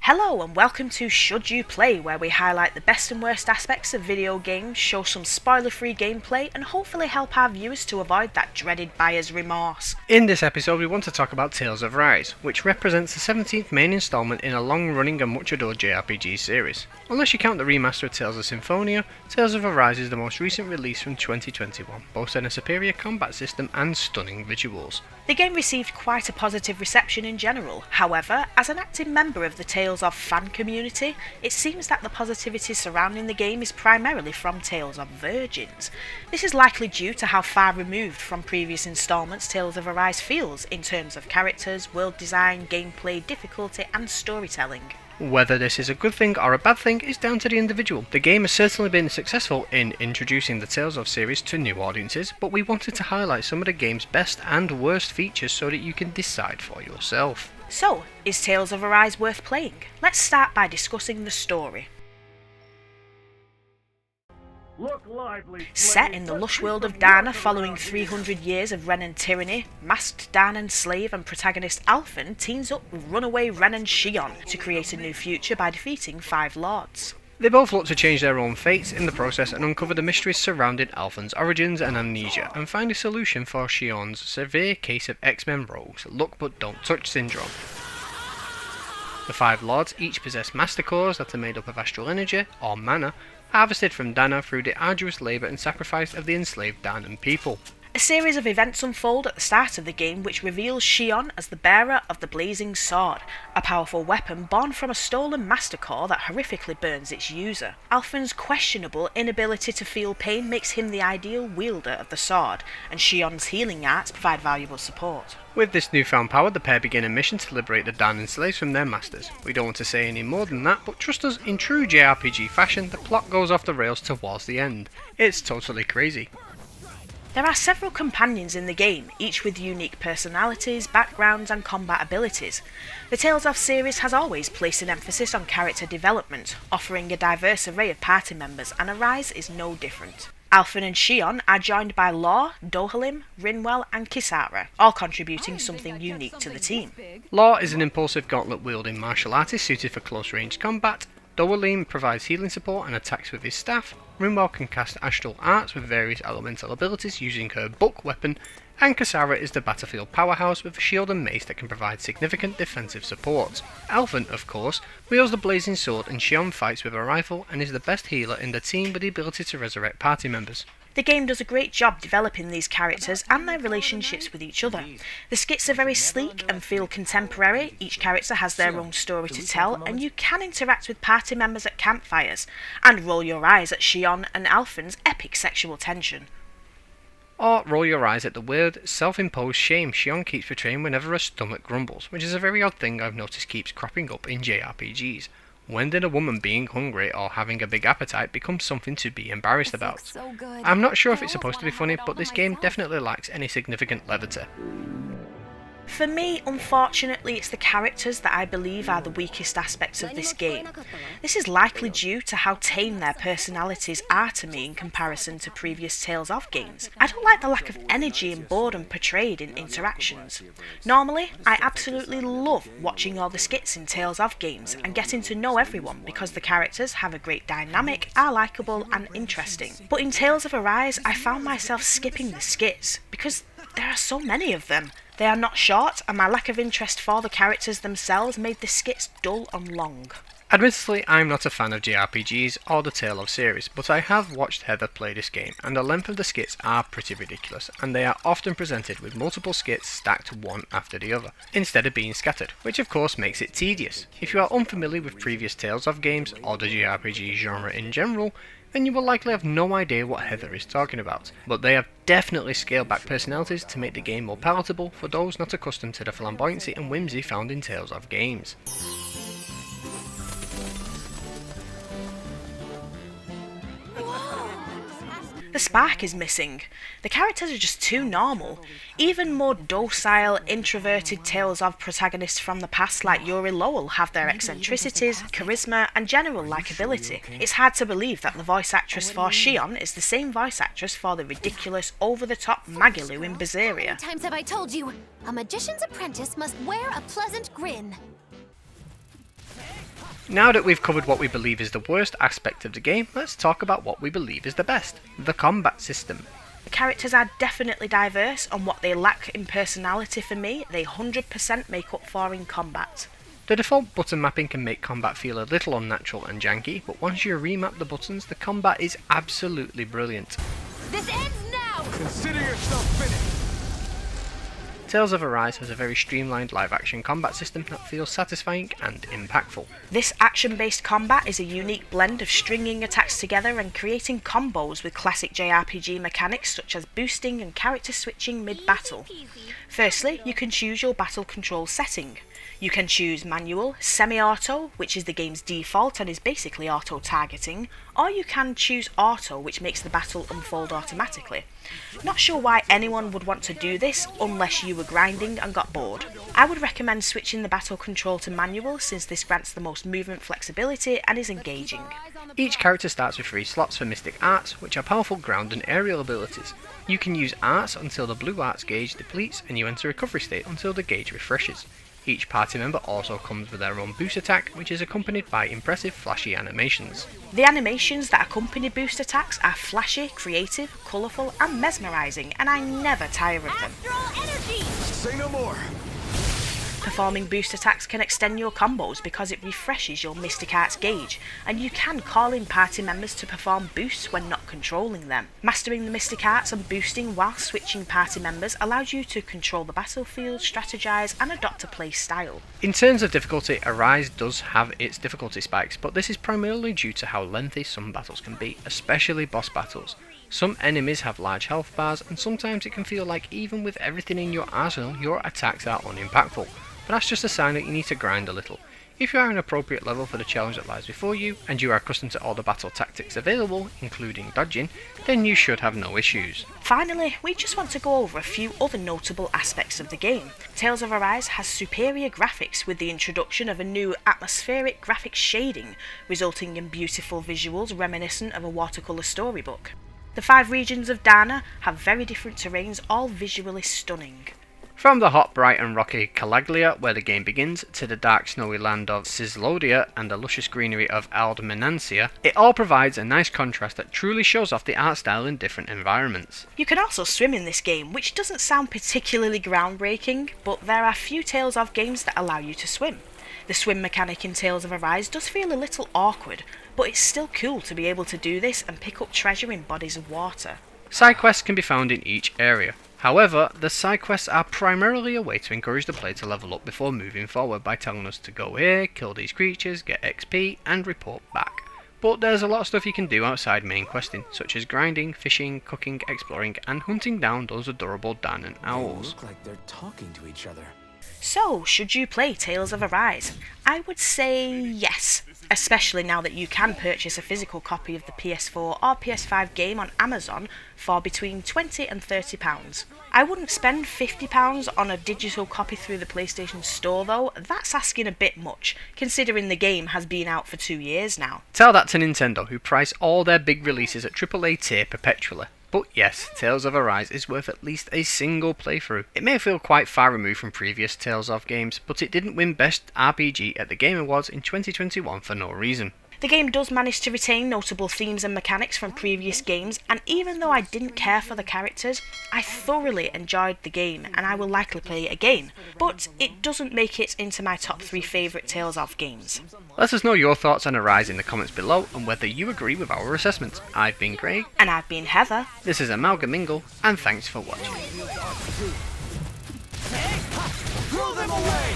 Hello and welcome to Should You Play, where we highlight the best and worst aspects of video games, show some spoiler-free gameplay, and hopefully help our viewers to avoid that dreaded buyer's remorse. In this episode we want to talk about Tales of Arise, which represents the 17th main installment in a long-running and much-adored JRPG series. Unless you count the remaster of Tales of Symphonia, Tales of Arise is the most recent release from 2021, boasting a superior combat system and stunning visuals. The game received quite a positive reception in general. However, as an active member of the Tales of fan community, it seems that the positivity surrounding the game is primarily from Tales of Virgins. This is likely due to how far removed from previous installments Tales of Arise feels in terms of characters, world design, gameplay, difficulty and storytelling. Whether this is a good thing or a bad thing is down to the individual. The game has certainly been successful in introducing the Tales of series to new audiences, but we wanted to highlight some of the game's best and worst features so that you can decide for yourself. So, is Tales of Arise worth playing? Let's start by discussing the story. Set in the lush world of Dana following 300 years of Renan tyranny, masked Danan slave and protagonist Alphen teams up with runaway Renan Shion to create a new future by defeating 5 lords. They both look to change their own fates in the process and uncover the mysteries surrounding Alphen's origins and amnesia, and find a solution for Shion's severe case of X-Men rogues look but don't touch syndrome. The 5 lords each possess master cores that are made up of astral energy, or mana, harvested from Dana through the arduous labour and sacrifice of the enslaved Danan people. A series of events unfold at the start of the game which reveals Shion as the bearer of the Blazing Sword, a powerful weapon born from a stolen master core that horrifically burns its user. Alphen's questionable inability to feel pain makes him the ideal wielder of the sword, and Shion's healing arts provide valuable support. With this newfound power, the pair begin a mission to liberate the Danan slaves from their masters. We don't want to say any more than that, but trust us, in true JRPG fashion, the plot goes off the rails towards the end. It's totally crazy. There are several companions in the game, each with unique personalities, backgrounds and combat abilities. The Tales of series has always placed an emphasis on character development, offering a diverse array of party members, and Arise is no different. Alphen and Shion are joined by Law, Dohalim, Rinwell and Kisara, all contributing something unique to the team. Law is an impulsive gauntlet-wielding martial artist suited for close-range combat. Dohalim provides healing support and attacks with his staff. Rinwell can cast astral arts with various elemental abilities using her book weapon, and Kisara is the battlefield powerhouse with a shield and mace that can provide significant defensive support. Alphen, of course, wields the blazing sword, and Shion fights with a rifle and is the best healer in the team with the ability to resurrect party members. The game does a great job developing these characters and their relationships with each other. The skits are very sleek and feel contemporary, each character has their own story to tell, and you can interact with party members at campfires, and roll your eyes at Shion and Alphen's epic sexual tension. Or roll your eyes at the weird, self-imposed shame Shion keeps portraying whenever her stomach grumbles, which is a very odd thing I've noticed keeps cropping up in JRPGs. When did a woman being hungry or having a big appetite become something to be embarrassed about? I'm not sure if it's supposed to be funny, but this game definitely lacks any significant levity. For me, unfortunately, it's the characters that I believe are the weakest aspects of this game. This is likely due to how tame their personalities are to me in comparison to previous Tales of games. I don't like the lack of energy and boredom portrayed in interactions. Normally, I absolutely love watching all the skits in Tales of games and getting to know everyone because the characters have a great dynamic, are likeable and interesting. But in Tales of Arise, I found myself skipping the skits because there are so many of them. They are not short, and my lack of interest for the characters themselves made the skits dull and long. Admittedly, I'm not a fan of JRPGs or the Tale of series, but I have watched Heather play this game, and the length of the skits are pretty ridiculous, and they are often presented with multiple skits stacked one after the other, instead of being scattered, which of course makes it tedious. If you are unfamiliar with previous Tales of games, or the JRPG genre in general, then you will likely have no idea what Heather is talking about, but they have definitely scaled back personalities to make the game more palatable for those not accustomed to the flamboyancy and whimsy found in Tales of games. The spark is missing. The characters are just too normal. Even more docile, introverted Tales of protagonists from the past like Yuri Lowell have their eccentricities, charisma and general likability. It's hard to believe that the voice actress for Shion is the same voice actress for the ridiculous, over-the-top Magalu in Berseria. How many times have I told you? A magician's apprentice must wear a pleasant grin. Now that we've covered what we believe is the worst aspect of the game, let's talk about what we believe is the best, the combat system. The characters are definitely diverse, and what they lack in personality for me, they 100% make up for in combat. The default button mapping can make combat feel a little unnatural and janky, but once you remap the buttons, the combat is absolutely brilliant. This ends now! Consider yourself finished! Tales of Arise has a very streamlined live-action combat system that feels satisfying and impactful. This action-based combat is a unique blend of stringing attacks together and creating combos with classic JRPG mechanics such as boosting and character switching mid-battle. Firstly, you can choose your battle control setting. You can choose manual, semi-auto, which is the game's default and is basically auto-targeting, or you can choose auto, which makes the battle unfold automatically. Not sure why anyone would want to do this unless you were grinding and got bored. I would recommend switching the battle control to manual since this grants the most movement flexibility and is engaging. Each character starts with 3 slots for Mystic Arts, which are powerful ground and aerial abilities. You can use Arts until the blue Arts gauge depletes and you enter recovery state until the gauge refreshes. Each party member also comes with their own boost attack, which is accompanied by impressive flashy animations. The animations that accompany boost attacks are flashy, creative, colourful and mesmerising, and I never tire of them. Astral energy! Say no more! Performing boost attacks can extend your combos because it refreshes your Mystic Arts gauge, and you can call in party members to perform boosts when not controlling them. Mastering the Mystic Arts and boosting while switching party members allows you to control the battlefield, strategize and adopt a play style. In terms of difficulty, Arise does have its difficulty spikes, but this is primarily due to how lengthy some battles can be, especially boss battles. Some enemies have large health bars, and sometimes it can feel like even with everything in your arsenal, your attacks are unimpactful. But that's just a sign that you need to grind a little. If you are an appropriate level for the challenge that lies before you, and you are accustomed to all the battle tactics available, including dodging, then you should have no issues. Finally, we just want to go over a few other notable aspects of the game. Tales of Arise has superior graphics with the introduction of a new atmospheric graphic shading, resulting in beautiful visuals reminiscent of a watercolour storybook. The 5 regions of Dana have very different terrains, all visually stunning. From the hot, bright and rocky Calaglia, where the game begins, to the dark, snowy land of Cislodia and the luscious greenery of Aldmenancia, it all provides a nice contrast that truly shows off the art style in different environments. You can also swim in this game, which doesn't sound particularly groundbreaking, but there are few Tales of games that allow you to swim. The swim mechanic in Tales of Arise does feel a little awkward, but it's still cool to be able to do this and pick up treasure in bodies of water. Side quests can be found in each area. However, the side quests are primarily a way to encourage the player to level up before moving forward by telling us to go here, kill these creatures, get XP, and report back. But there's a lot of stuff you can do outside main questing, such as grinding, fishing, cooking, exploring, and hunting down those adorable Danan owls. They look like they're talking to each other. So, should you play Tales of Arise? I would say yes, especially now that you can purchase a physical copy of the PS4 or PS5 game on Amazon for between £20 and £30. I wouldn't spend £50 on a digital copy through the PlayStation Store though, that's asking a bit much, considering the game has been out for 2 years now. Tell that to Nintendo, who price all their big releases at AAA tier perpetually. But yes, Tales of Arise is worth at least a single playthrough. It may feel quite far removed from previous Tales of games, but it didn't win Best RPG at the Game Awards in 2021 for no reason. The game does manage to retain notable themes and mechanics from previous games, and even though I didn't care for the characters, I thoroughly enjoyed the game and I will likely play it again, but it doesn't make it into my top 3 favourite Tales of games. Let us know your thoughts on Arise in the comments below and whether you agree with our assessments. I've been Craig. And I've been Heather. This is Amalgamingle, and thanks for watching. Throw them away!